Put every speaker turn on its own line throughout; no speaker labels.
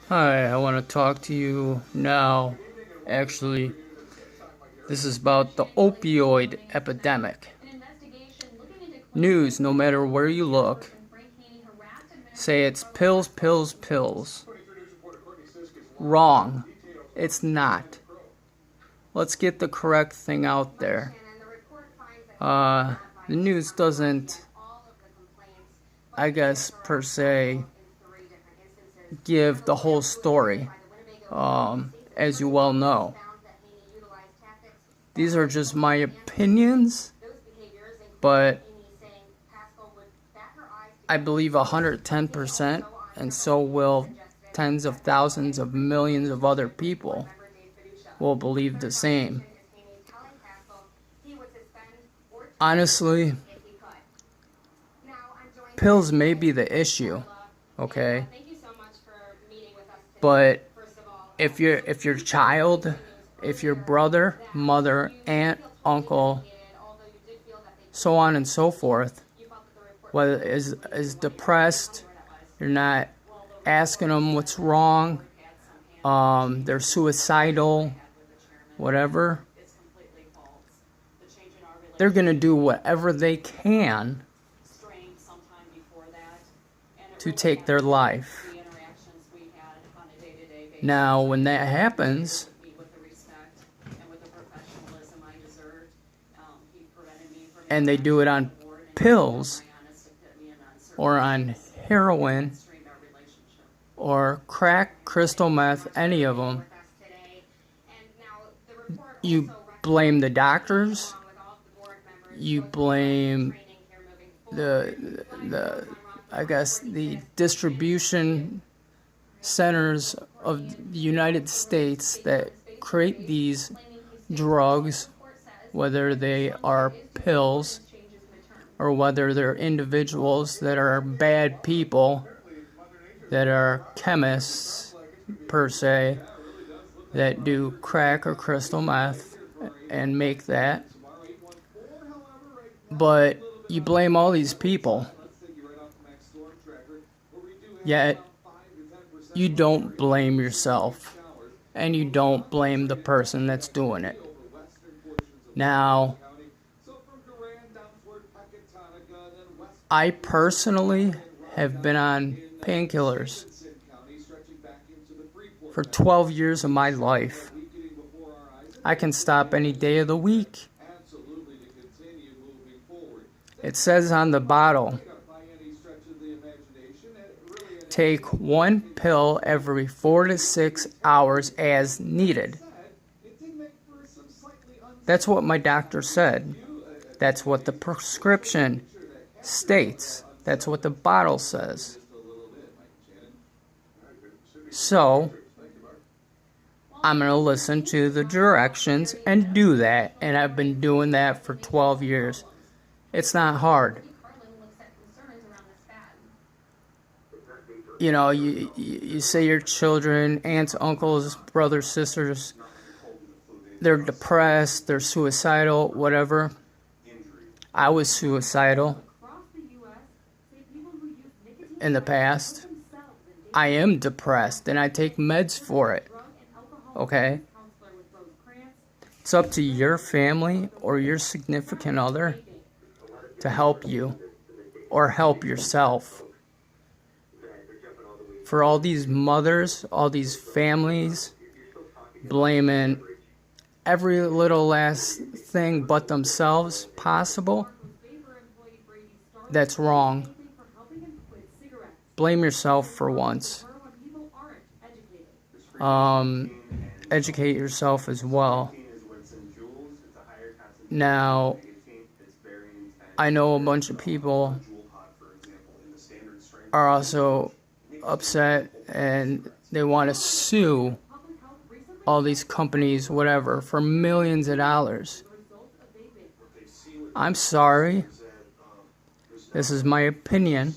Hi, I want to talk to you now. Actually, this is about the opioid epidemic. News, no matter where you look, say it's pills, pills, pills. Wrong. It's not. Let's get the correct thing out there. The news doesn't, I guess, per se, give the whole story, as you well know. These are just my opinions, but I believe 110%, and so will tens of thousands of millions of other people will believe the same. Honestly, pills may be the issue, okay? But if your child, if your brother, mother, aunt, uncle, so on and so forth, whether is depressed, you're not asking them what's wrong, they're suicidal, whatever, they're gonna do whatever they can to take their life. Now, when that happens, and they do it on pills, or on heroin, or crack, crystal meth, any of them, you blame the doctors, you blame the I guess the distribution centers of the United States that create these drugs, whether they are pills or whether they're individuals that are bad people, that are chemists per se, that do crack or crystal meth and make that. But you blame all these people, yet you don't blame yourself, and you don't blame the person that's doing it. Now, I personally have been on painkillers for 12 years of my life. I can stop any day of the week. It says on the bottle, take one pill every 4 to 6 hours as needed. That's what my doctor said. That's what the prescription states. That's what the bottle says. So, I'm going to listen to the directions and do that. And I've been doing that for 12 years. It's not hard. You know, you say your children, aunts, uncles, brothers, sisters, they're depressed, they're suicidal, whatever. I was suicidal in the past. I am depressed, and I take meds for it. Okay? It's up to your family or your significant other to help you or help yourself. For all these mothers, all these families blaming every little last thing but themselves possible, that's wrong. Blame yourself for once. Educate yourself as well. Now, I know a bunch of people are also upset and they want to sue all these companies, whatever, for millions of dollars. I'm sorry. This is my opinion,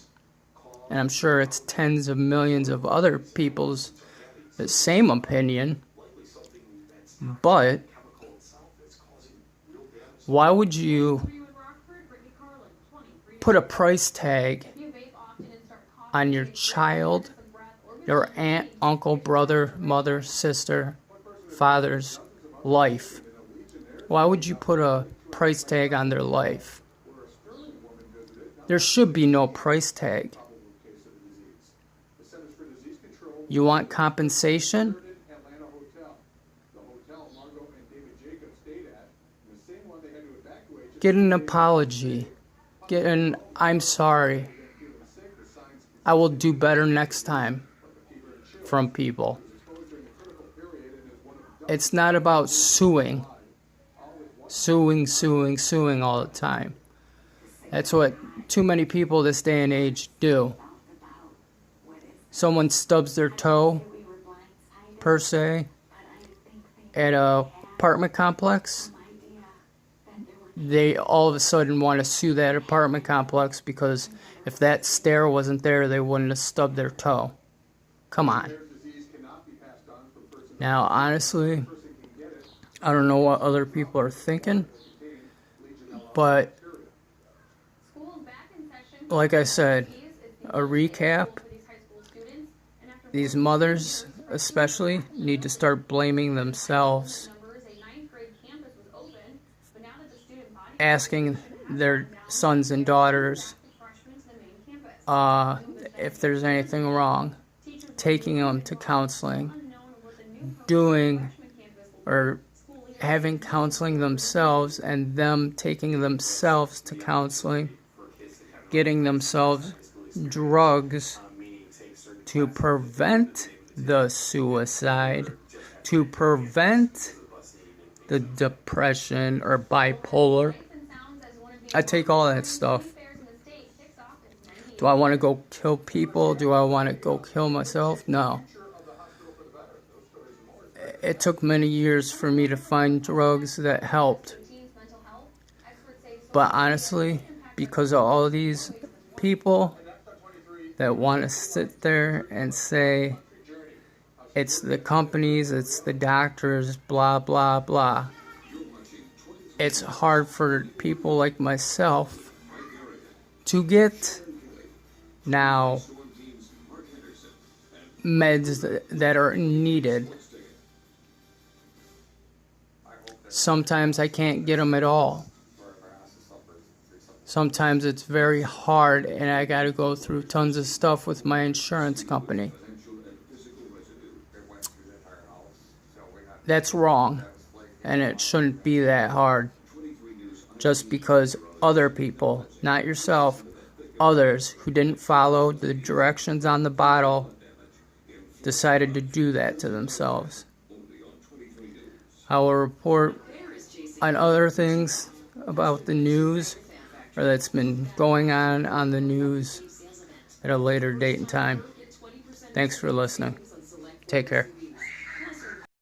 and I'm sure it's tens of millions of other people's the same opinion. But why would you put a price tag on your child your aunt, uncle, brother, mother, sister, father's life? Why would you put a price tag on their life? There should be no price tag. You want compensation? Get an apology. Get an "I'm sorry. I will do better next time" from people. It's not about suing all the time. That's what too many people this day and age do. Someone stubs their toe, per se, at a apartment complex. They all of a sudden want to sue that apartment complex because if that stair wasn't there, they wouldn't have stubbed their toe. Come on. Now, honestly, I don't know what other people are thinking, but like I said, a recap, these mothers especially need to start blaming themselves, asking their sons and daughters if there's anything wrong, taking them to counseling, doing or having counseling themselves, and them taking themselves to counseling, getting themselves drugs to prevent the suicide, to prevent the depression or bipolar. I take all that stuff. Do I want to go kill people? Do I want to go kill myself? No. It took many years for me to find drugs that helped. But honestly, because of all these people that want to sit there and say it's the companies, it's the doctors, blah, blah, blah, it's hard for people like myself to get now meds that are needed. Sometimes I can't get them at all. Sometimes it's very hard and I got to go through tons of stuff with my insurance company. That's wrong, and it shouldn't be that hard. Just because other people, not yourself, others who didn't follow the directions on the bottle decided to do that to themselves. I will report on other things about the news or that's been going on the news at a later date and time. Thanks for listening. Take care.